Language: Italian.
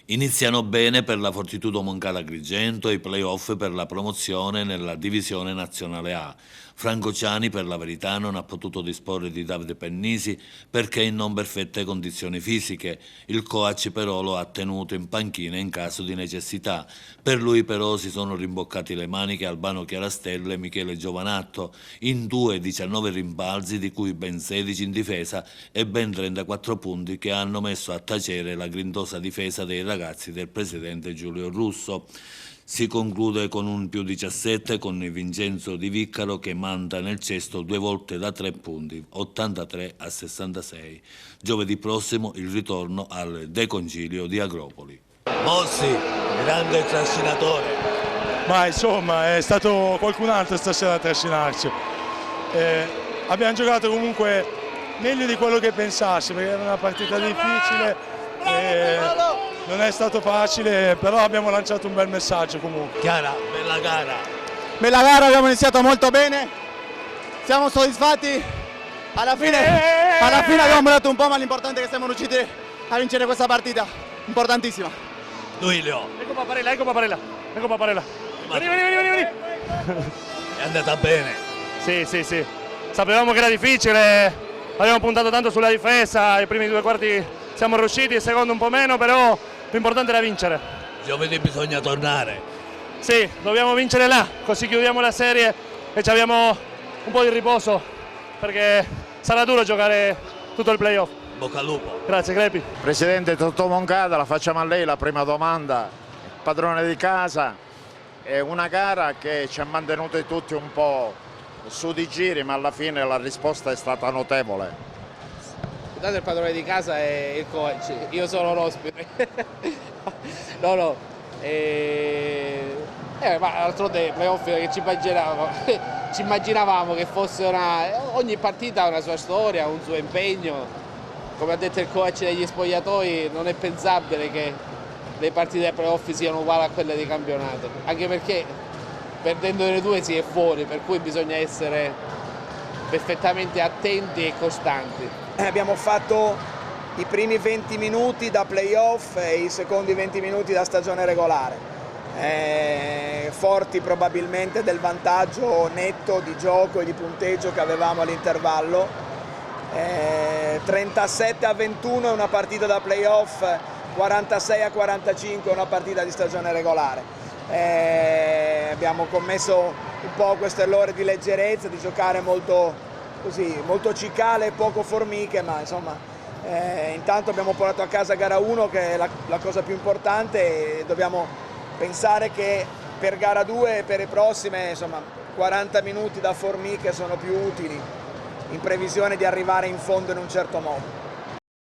Iniziano bene per la Fortitudo Moncada-Agrigento i play-off per la promozione nella divisione nazionale A. Franco Ciani, per la verità, non ha potuto disporre di Davide Pennisi perché in non perfette condizioni fisiche. Il coach però lo ha tenuto in panchina in caso di necessità. Per lui però si sono rimboccati le maniche Albano Chiarastello e Michele Giovanatto in 19 rimbalzi, di cui ben 16 in difesa e ben 34 punti che hanno messo a tacere la grintosa difesa dei ragazzi del presidente Giulio Russo. Si conclude con un +17 con Vincenzo Di Viccaro che manda nel cesto 2 volte da 3 punti, 83-66. Giovedì prossimo il ritorno al De Concilio di Agropoli. Mossi, grande trascinatore. Ma insomma è stato qualcun altro stasera a trascinarci. Abbiamo giocato comunque meglio di quello che pensassi, perché era una partita difficile. Non è stato facile, però abbiamo lanciato un bel messaggio comunque. Chiara, bella gara. Bella gara, abbiamo iniziato molto bene, siamo soddisfatti, alla fine abbiamo dato un po', ma l'importante è che siamo riusciti a vincere questa partita, importantissima. Duilio. Ecco Paparella. Vieni. È andata bene. Sì. Sapevamo che era difficile, abbiamo puntato tanto sulla difesa, i primi 2 quarti siamo riusciti, il secondo un po' meno, però l'importante era vincere. Giovedì bisogna tornare. Sì, dobbiamo vincere là, così chiudiamo la serie e ci abbiamo un po' di riposo, perché sarà duro giocare tutto il playoff. Bocca al lupo. Grazie Crepi. Presidente Totò Moncada, la facciamo a lei la prima domanda. Padrone di casa, è una gara che ci ha mantenuti tutti un po' su di giri, ma alla fine la risposta è stata notevole. Intanto il padrone di casa è il coach, io sono l'ospite. No. Ma d'altronde playoff che ci immaginavamo che fosse ogni partita ha una sua storia, un suo impegno. Come ha detto il coach degli spogliatoi, non è pensabile che le partite dei playoff siano uguali a quelle di campionato, anche perché perdendo le 2 si è fuori, per cui bisogna essere perfettamente attenti e costanti. Abbiamo fatto i primi 20 minuti da playoff e i secondi 20 minuti da stagione regolare, forti probabilmente del vantaggio netto di gioco e di punteggio che avevamo all'intervallo. 37-21 è una partita da playoff, 46-45 è una partita di stagione regolare. Abbiamo commesso un po' questo errore di leggerezza, di giocare molto cicale e poco formiche, ma insomma intanto abbiamo portato a casa gara 1, che è la cosa più importante, e dobbiamo pensare che per gara 2 e per le prossime 40 minuti da formiche sono più utili in previsione di arrivare in fondo in un certo modo.